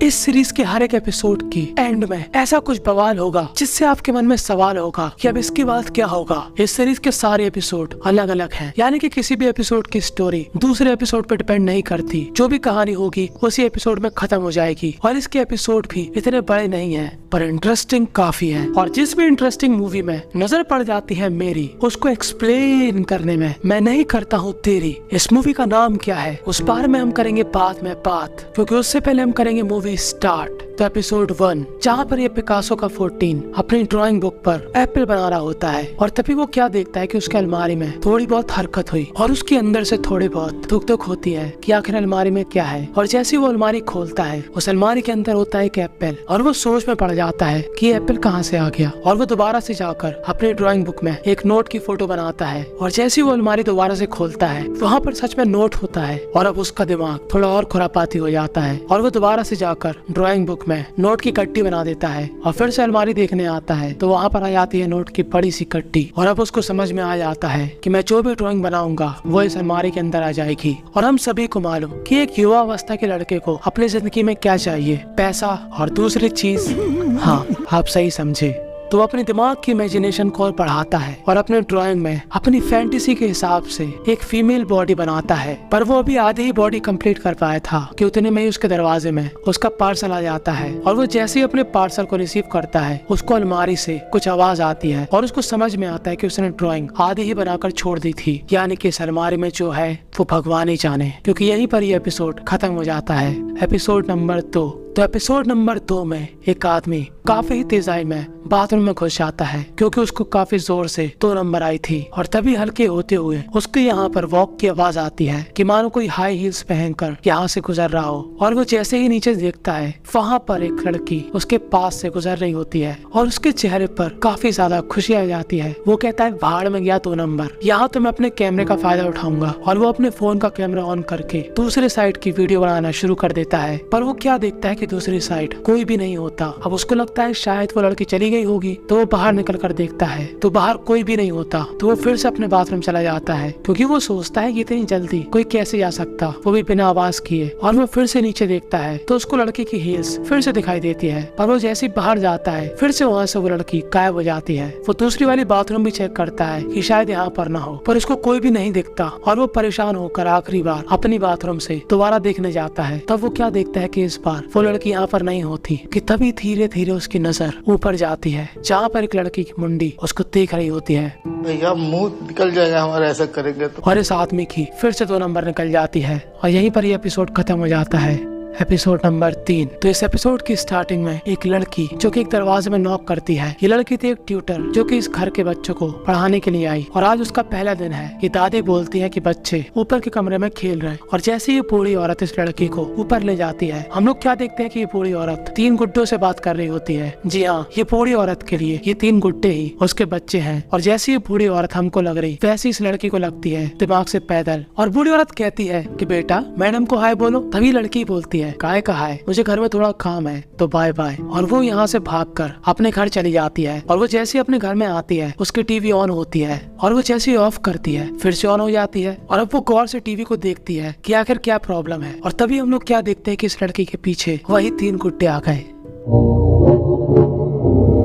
इस सीरीज के हर एक एपिसोड की एंड में ऐसा कुछ बवाल होगा जिससे आपके मन में सवाल होगा कि अब इसके बाद क्या होगा। इस सीरीज के सारे एपिसोड अलग अलग हैं, यानी कि किसी भी एपिसोड की स्टोरी दूसरे एपिसोड पर डिपेंड नहीं करती। जो भी कहानी होगी उसी एपिसोड में खत्म हो जाएगी। और इसके एपिसोड भी इतने बड़े नहीं है पर इंटरेस्टिंग काफी है। और जिस भी इंटरेस्टिंग मूवी में नजर पड़ जाती है मेरी, उसको एक्सप्लेन करने में मैं नहीं करता हूँ देरी। इस मूवी का नाम क्या है उस बारे में हम करेंगे बाद में बात, क्योंकि उससे पहले हम करेंगे मूवी स्टार्ट। तो एपिसोड 1, जहाँ पर ये पिकासो का 14 अपनी ड्राइंग बुक पर एप्पल बना रहा होता है और तभी वो क्या देखता है कि उसके अलमारी में थोड़ी बहुत हरकत हुई और उसके अंदर से थोड़ी बहुत धुक होती है कि आखिर अलमारी में क्या है। और जैसे वो अलमारी खोलता है उस अलमारी के अंदर होता है एक एप्पल और वो सोच में पड़ जाता है कि ये एप्पल कहाँ से आ गया। और वो दोबारा से जाकर अपनी ड्राइंग बुक में एक नोट की फोटो बनाता है और जैसे वो अलमारी दोबारा से खोलता है वहाँ पर सच में नोट होता है। और अब उसका दिमाग थोड़ा और खुरापाती हो जाता है और वो दोबारा से जाकर ड्राइंग बुक में नोट की कट्टी बना देता है और फिर से अलमारी देखने आता है तो वहाँ पर आ जाती है नोट की बड़ी सी कट्टी। और अब उसको समझ में आ जाता है कि मैं जो भी ड्राइंग बनाऊंगा वो इस अलमारी के अंदर आ जाएगी। और हम सभी को मालूम कि एक युवा अवस्था के लड़के को अपनी जिंदगी में क्या चाहिए, पैसा और दूसरी चीज, हाँ आप सही समझे। तो अपने दिमाग की इमेजिनेशन को और बढ़ाता है और अपने ड्राइंग में अपनी फैंटेसी के हिसाब से एक फीमेल बॉडी बनाता है। पर वो अभी आधी ही बॉडी कंप्लीट कर पाया था कि उतने में ही उसके दरवाजे में उसका पार्सल आ जाता है। और वो जैसे ही अपने पार्सल को रिसीव करता है उसको अलमारी से कुछ आवाज आती है और उसको समझ में आता है कि उसने ड्राइंग आधी ही बनाकर छोड़ दी थी, यानी कि इस अलमारी में जो है वो भगवान ही जाने, क्योंकि यहीं पर ये एपिसोड खत्म हो जाता है। Episode number 2। तो एपिसोड नंबर 2 में एक आदमी काफी तेजाई में बाथरूम में घुस जाता है क्योंकि उसको काफी जोर से 2 नंबर आई थी। और तभी हल्के होते हुए उसके यहाँ पर वॉक की आवाज आती है कि मानो कोई हाई हील्स पहनकर यहाँ से गुजर रहा हो। और वो जैसे ही नीचे देखता है वहाँ पर एक लड़की उसके पास से गुजर रही होती है और उसके चेहरे पर काफी ज्यादा खुशी आ जाती है। वो कहता है भाड़ में गया 2 नंबर, यहाँ तो मैं अपने कैमरे का फायदा उठाऊंगा। और वो अपने फोन का कैमरा ऑन करके दूसरे साइड की वीडियो बनाना शुरू कर देता है। पर वो क्या देखता है कि दूसरी साइड कोई भी नहीं होता। अब उसको लगता है शायद वो लड़की चली गई होगी, तो वो बाहर निकल कर देखता है तो बाहर कोई भी नहीं होता। तो वो फिर से अपने बाथरूम चला जाता है क्योंकि वो सोचता है कि इतनी जल्दी कोई कैसे जा सकता, वो भी बिना आवाज किए। और वो फिर से नीचे देखता है तो उसको लड़की की हील्स फिर से दिखाई देती है। पर वो जैसे ही बाहर जाता है फिर से वहाँ से वो लड़की गायब हो जाती है। वो दूसरी वाली बाथरूम भी चेक करता है कि शायद यहाँ पर ना हो, पर उसको कोई भी नहीं दिखता। और वो परेशान होकर आखिरी बार अपनी बाथरूम से दोबारा देखने जाता है। तब वो क्या देखता है कि इस बार वो लड़की यहाँ पर नहीं होती। कि तभी धीरे धीरे उसकी नजर ऊपर जाती है जहाँ पर एक लड़की की मुंडी उसको देख रही होती है। भैया मुंह निकल जाएगा हमारा ऐसा करेंगे तो। और इस आदमी की फिर से 2 नंबर निकल जाती है और यहीं पर ये एपिसोड खत्म हो जाता है। Episode number 3। तो इस एपिसोड की स्टार्टिंग में एक लड़की जो कि एक दरवाजे में नॉक करती है। ये लड़की थी एक ट्यूटर जो कि इस घर के बच्चों को पढ़ाने के लिए आई और आज उसका पहला दिन है। ये दादी बोलती है कि बच्चे ऊपर के कमरे में खेल रहे हैं। और जैसे ये बूढ़ी औरत इस लड़की को ऊपर ले जाती है, हम लोग क्या देखते हैं कि ये बूढ़ी औरत 3 गुड्डों से बात कर रही होती है। जी हाँ, ये बूढ़ी औरत के लिए ये 3 गुड्डे ही उसके बच्चे हैं। और जैसे ये बूढ़ी औरत हमको लग रही वैसी इस लड़की को लगती है दिमाग से पैदल। और बूढ़ी औरत कहती है कि बेटा मैडम को हाय बोलो। तभी लड़की बोलती है काय का हाय, मुझे घर में थोड़ा काम है तो बाय बाय। और वो यहाँ से भागकर अपने घर चली जाती है। और वो जैसे अपने घर में आती है उसकी टीवी ऑन होती है और वो जैसे ही ऑफ करती है फिर से ऑन हो जाती है। और अब वो गौर से टीवी को देखती है कि आखिर क्या प्रॉब्लम है। और तभी हम लोग क्या देखते हैं कि इस लड़की के पीछे वही 3 गुड्डे आ गए।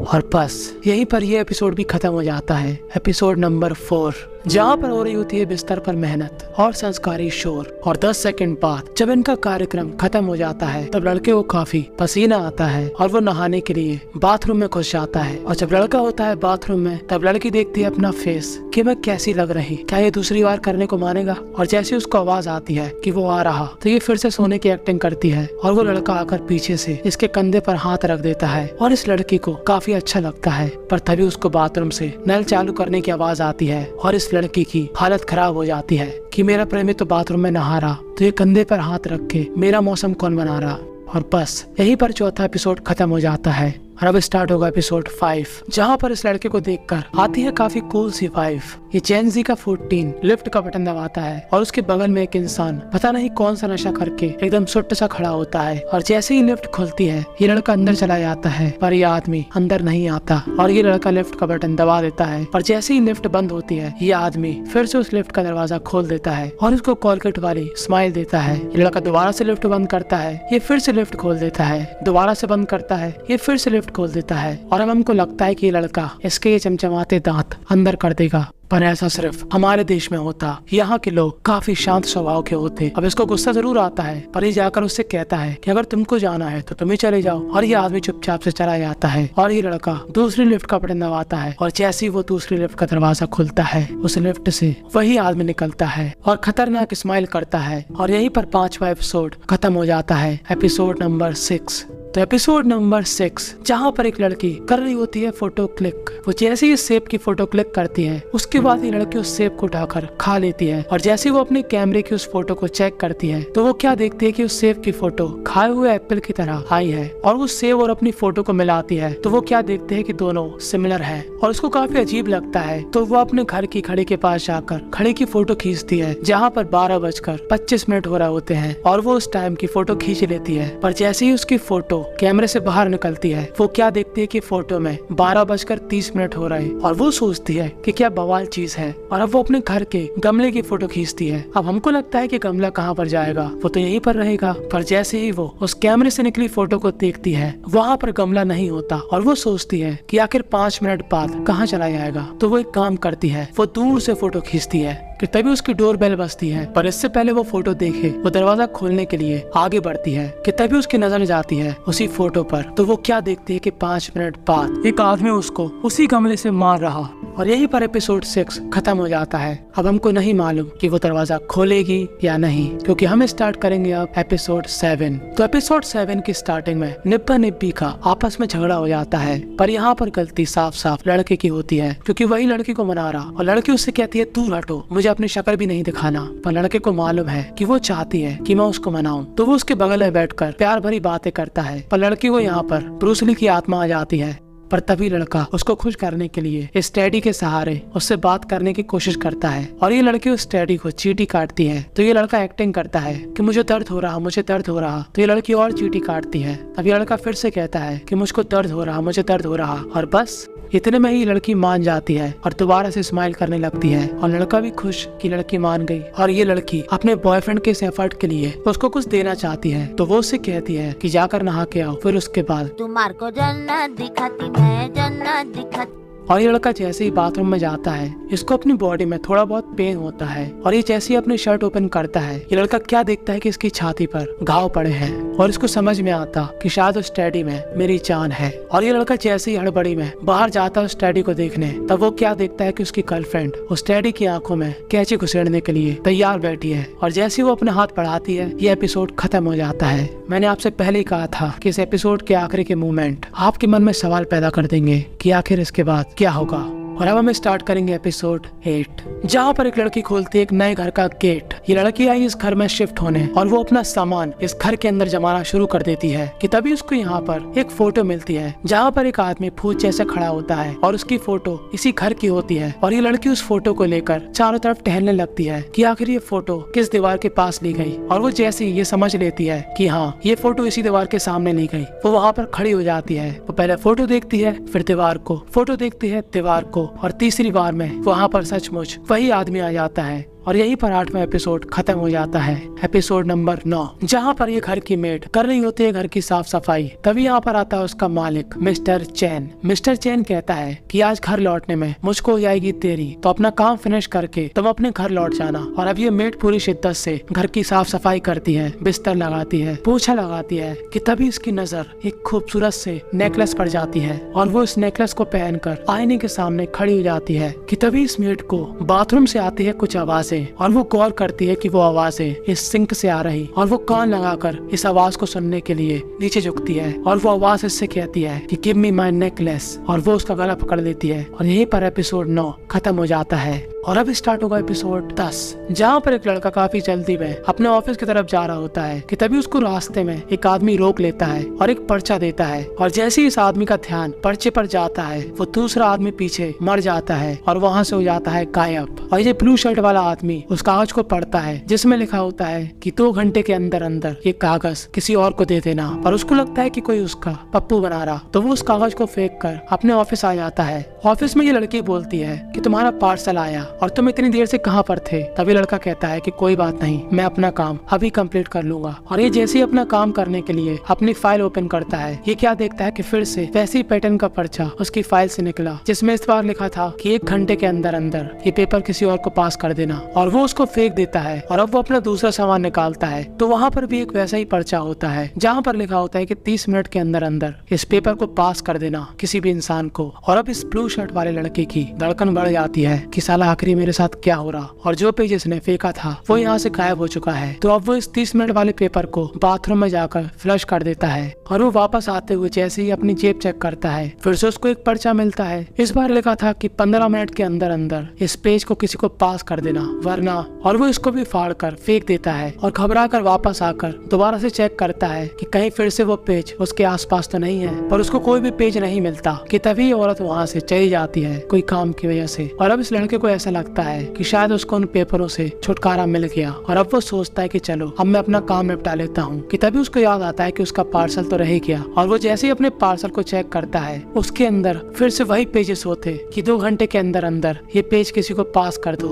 और बस यहीं पर ये एपिसोड भी खत्म हो जाता है। एपिसोड नंबर 4, जहाँ पर हो रही होती है बिस्तर पर मेहनत और संस्कारी शोर। और 10 सेकंड बाद जब इनका कार्यक्रम खत्म हो जाता है तब लड़के को काफी पसीना आता है और वो नहाने के लिए बाथरूम में घुस जाता है। और जब लड़का होता है बाथरूम में तब लड़की देखती है अपना फेस कि मैं कैसी लग रही, क्या ये दूसरी बार करने को मानेगा। और जैसे उसको आवाज आती है कि वो आ रहा तो ये फिर से सोने की एक्टिंग करती है और वो लड़का आकर पीछे से इसके कंधे पर हाथ रख देता है और इस लड़की को काफी अच्छा लगता है। पर तभी उसको बाथरूम से नल चालू करने की आवाज आती है और इस लड़की की हालत खराब हो जाती है कि मेरा प्रेमी तो बाथरूम में नहा रहा तो ये कंधे पर हाथ रख के मेरा मौसम कौन बना रहा। और बस यहीं पर चौथा एपिसोड खत्म हो जाता है। और अब स्टार्ट होगा एपिसोड 5, जहाँ पर इस लड़के को देखकर आती है काफी कूल सी वाइफ। ये जेन-ज़ी का 14 लिफ्ट का बटन दबाता है और उसके बगल में एक इंसान पता नहीं कौन सा नशा करके एकदम सुट्ट सा खड़ा होता है। और जैसे ही लिफ्ट खुलती है ये लड़का अंदर चला जाता है, पर ये आदमी अंदर नहीं आता और ये लड़का लिफ्ट का बटन दबा देता है। पर जैसे ही लिफ्ट बंद होती है ये आदमी फिर से उस लिफ्ट का दरवाजा खोल देता है और उसको कॉलगेट वाली स्माइल देता है। ये लड़का दोबारा से लिफ्ट बंद करता है, ये फिर से लिफ्ट खोल देता है, दोबारा से बंद करता है, ये फिर से लिफ्ट खोल देता है। और अब हमको लगता है कि ये लड़का इसके ये चमचमाते दांत अंदर कर देगा, पर ऐसा सिर्फ हमारे देश में होता। यहाँ के लोग काफी शांत स्वभाव के होते। अब इसको गुस्सा जरूर आता है, पर ये जाकर उससे कहता है कि अगर तुमको जाना है तो तुम ही चले जाओ। और ये आदमी चुपचाप से चला जाता है और ये लड़का दूसरी लिफ्ट का बटन दबाता है और जैसे ही वो दूसरी लिफ्ट का दरवाजा खुलता है उस लिफ्ट से वही आदमी निकलता है और खतरनाक स्माइल करता है। और यहीं पर 5वां एपिसोड खत्म हो जाता है, एपिसोड नंबर 6। तो एपिसोड नंबर 6 जहाँ पर एक लड़की कर रही होती है फोटो क्लिक। वो जैसे ही सेब की फोटो क्लिक करती है उसके बाद ये लड़की उस सेब को उठाकर खा लेती है। और जैसे ही वो अपने कैमरे की उस फोटो को चेक करती है तो वो क्या देखती है कि उस सेब की फोटो खाए हुए एप्पल की तरह आई है। और वो सेब और अपनी फोटो को मिलाती है तो वो क्या देखते है कि दोनों सिमिलर है और उसको काफी अजीब लगता है। तो वो अपने घर की घड़ी के पास जाकर घड़ी की फोटो खींचती है जहाँ पर 12:25 हो रहे होते हैं और वो उस टाइम की फोटो खींच लेती है। पर जैसे ही उसकी फोटो कैमरे से बाहर निकलती है वो क्या देखती है कि फोटो में 12:30 हो रहे और वो सोचती है कि क्या बवाल चीज है। और अब वो अपने घर के गमले की फोटो खींचती है। अब हमको लगता है कि गमला कहाँ पर जाएगा, वो तो यहीं पर रहेगा। पर जैसे ही वो उस कैमरे से निकली फोटो को देखती है वहाँ पर गमला नहीं होता और वो सोचती है कि आखिर 5 मिनट बाद कहाँ चला जाएगा। तो वो एक काम करती है, वो दूर से फोटो खींचती है कि तभी उसकी डोर बेल बजती है। पर इससे पहले वो फोटो देखे वो दरवाजा खोलने के लिए आगे बढ़ती है कि तभी उसकी नजर जाती है उसी फोटो पर। तो वो क्या देखती है कि 5 मिनट बाद एक आदमी उसको उसी गमले से मार रहा। और यहीं पर एपिसोड 6 खत्म हो जाता है। अब हमको नहीं मालूम कि वो दरवाजा खोलेगी या नहीं, क्योंकि हम स्टार्ट करेंगे अब एपिसोड 7। तो एपिसोड 7 की स्टार्टिंग में निब्बा निब्बी का आपस में झगड़ा हो जाता है। पर यहाँ पर गलती साफ साफ लड़के की होती है, क्योंकि वही लड़की को मना रहा और लड़की उससे कहती है तू हटो, मुझे अपनी शक्ल भी नहीं दिखाना। पर लड़के को मालूम है कि वो चाहती है कि मैं उसको मनाऊं, तो वो उसके बगल में बैठकर प्यार भरी बातें करता है। पर लड़की को यहाँ पर ब्रूस ली की आत्मा आ जाती है। पर तभी लड़का उसको खुश करने के लिए इस टेडी के सहारे उससे बात करने की कोशिश करता है और ये लड़की उस टेडी को चींटी काटती है। तो ये लड़का एक्टिंग करता है कि मुझे दर्द हो रहा, मुझे दर्द हो रहा। तो ये लड़की और चींटी काटती है। तब ये लड़का फिर से कहता है कि मुझको दर्द हो रहा, मुझे दर्द हो रहा। और बस इतने में ही लड़की मान जाती है और दोबारा से स्माइल करने लगती है। और लड़का भी खुश कि लड़की मान गई। और ये लड़की अपने बॉयफ्रेंड के इस एफर्ट के लिए उसको कुछ देना चाहती है। तो वो उससे कहती है कि जाकर नहा के आओ। फिर उसके बाद तुम्हारे को जन्नत दिखाती, मैं जन्नत दिखाती। और ये लड़का जैसे ही बाथरूम में जाता है इसको अपनी बॉडी में थोड़ा बहुत पेन होता है। और ये जैसे ही अपनी शर्ट ओपन करता है ये लड़का क्या देखता है कि इसकी छाती पर घाव पड़े हैं। और इसको समझ में आता कि शायद उस टेडी में मेरी जान है। और ये लड़का जैसे ही हड़बड़ी में बाहर जाता है उस टेडी को देखने, तब वो क्या देखता है कि उसकी गर्लफ्रेंड उस टेडी की आंखों में कैंची घुसेड़ने के लिए तैयार बैठी है। और जैसे ही वो अपने हाथ बढ़ाती है ये एपिसोड खत्म हो जाता है। मैंने आपसे पहले ही कहा था कि इस एपिसोड के आखिरी के मोमेंट आपके मन में सवाल पैदा कर देंगे कि आखिर इसके बाद क्या होगा। और अब हम स्टार्ट करेंगे एपिसोड 8, जहाँ पर एक लड़की खोलती है एक नए घर का गेट। ये लड़की आई इस घर में शिफ्ट होने और वो अपना सामान इस घर के अंदर जमाना शुरू कर देती है कि तभी उसको यहाँ पर एक फोटो मिलती है जहाँ पर एक आदमी फूट जैसे खड़ा होता है और उसकी फोटो इसी घर की होती है। और ये लड़की उस फोटो को लेकर चारों तरफ टहलने लगती है कि आखिर ये फोटो किस दीवार के पास ली गई। और वो जैसे ही ये समझ लेती है कि हाँ ये फोटो इसी दीवार के सामने ली गई, वो वहाँ पर खड़ी हो जाती है। वो पहले फोटो देखती है, फिर दीवार को, फोटो देखती है, दीवार को, और तीसरी बार में वहाँ पर सचमुच वही आदमी आ जाता है। और यहीं पर 8वां एपिसोड खत्म हो जाता है, एपिसोड नंबर 9, जहाँ पर ये घर की मेड कर रही होती है घर की साफ सफाई। तभी यहाँ पर आता है उसका मालिक मिस्टर चैन। मिस्टर चैन कहता है कि आज घर लौटने में मुझको हो जाएगी देरी, तो अपना काम फिनिश करके तुम अपने घर लौट जाना। और अब ये मेड पूरी शिद्दत से घर की साफ सफाई करती है, बिस्तर लगाती है, पोछा लगाती है कि तभी इसकी नजर एक खूबसूरत से नेकलेस पर जाती है। और वो इस नेकलेस को पहनकर आईने के सामने खड़ी हो जाती है कि तभी इस मेड को बाथरूम से आती है कुछ आवाज। आवाजें, और वो गौर करती है कि वो आवाजें इस सिंक से आ रही, और वो कान लगाकर इस आवाज को सुनने के लिए नीचे झुकती है और वो आवाज इससे कहती है कि गिव मी माय नेकलेस, और वो उसका गला पकड़ लेती है। और यहीं पर एपिसोड 9 खत्म हो जाता है। और अब स्टार्ट होगा एपिसोड 10, जहाँ पर एक लड़का काफी जल्दी में अपने ऑफिस की तरफ जा रहा होता है कि तभी उसको रास्ते में एक आदमी रोक लेता है और एक पर्चा देता है। और जैसे ही इस आदमी का ध्यान पर्चे पर जाता है, वो दूसरा आदमी पीछे मर जाता है और वहाँ से हो जाता है गायब। और ये ब्लू शर्ट वाला आदमी उस कागज को पढ़ता है जिसमें लिखा होता है कि 2 घंटे के अंदर अंदर ये कागज किसी और को दे देना। और उसको लगता है कि कोई उसका पप्पू बना रहा, तो वो उस कागज को फेंक कर अपने ऑफिस आ जाता है। ऑफिस में ये लड़की बोलती है कि तुम्हारा पार्सल आया और तुम इतनी देर से कहाँ पर थे। तभी लड़का कहता है कि कोई बात नहीं, मैं अपना काम अभी कंप्लीट कर लूंगा। और ये जैसे ही अपना काम करने के लिए अपनी फाइल ओपन करता है, ये क्या देखता है कि फिर से वैसे ही पैटर्न का पर्चा उसकी फाइल से निकला, जिसमें इस बार लिखा था कि 1 घंटे के अंदर अंदर ये पेपर किसी और को पास कर देना। और वो उसको फेंक देता है और अब वो अपना दूसरा सामान निकालता है, तो वहाँ पर भी एक वैसा ही पर्चा होता है जहाँ पर लिखा होता है कि 30 मिनट के अंदर अंदर इस पेपर को पास कर देना किसी भी इंसान को। और अब इस ब्लू शर्ट वाले लड़के की धड़कन बढ़ जाती है कि साला आखिरी मेरे साथ क्या हो रहा, और जो पेज इसने फेंका था वो यहाँ से गायब हो चुका है। तो अब वो इस 30 मिनट वाले पेपर को बाथरूम में जाकर फ्लश कर देता है। और वो वापस आते हुए जैसे ही अपनी जेब चेक करता है, फिर से उसको एक पर्चा मिलता है। इस बार लिखा था कि 15 मिनट के अंदर अंदर इस पेज को किसी को पास कर देना वरना, और वो इसको भी फाड़ कर फेंक देता है और घबरा कर वापस आकर दोबारा से चेक करता है कि कहीं फिर से वो पेज उसके आसपास तो नहीं है, पर उसको कोई भी पेज नहीं मिलता कि तभी औरत वहाँ से चली जाती है कोई काम की वजह से। और अब इस लड़के को ऐसा लगता है कि शायद उसको उन पेपरों से छुटकारा मिल गया, और अब वो सोचता है कि चलो अब मैं अपना काम निपटा लेता हूँ। कि तभी उसको याद आता है कि उसका पार्सल तो रह ही गया, और वो जैसे ही अपने पार्सल को चेक करता है, उसके अंदर फिर से वही पेजेस होते कि 2 घंटे के अंदर अंदर ये पेज किसी को पास कर दो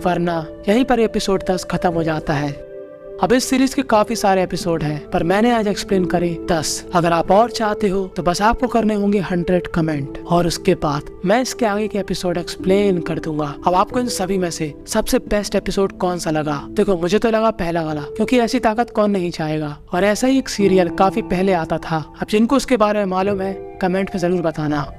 वरना। यहीं पर एपिसोड 10 खत्म हो जाता है। अब इस सीरीज के काफी सारे एपिसोड हैं, पर मैंने आज एक्सप्लेन करे 10। अगर आप और चाहते हो तो बस आपको करने होंगे 100 कमेंट, और उसके बाद मैं इसके आगे के एपिसोड एक्सप्लेन कर दूंगा। अब आपको इन सभी में से सबसे बेस्ट एपिसोड कौन सा लगा? देखो, मुझे तो लगा पहला वाला, क्योंकि ऐसी ताकत कौन नहीं चाहेगा। और ऐसा ही एक सीरियल काफी पहले आता था। अब जिनको उसके बारे में मालूम है कमेंट में जरूर बताना।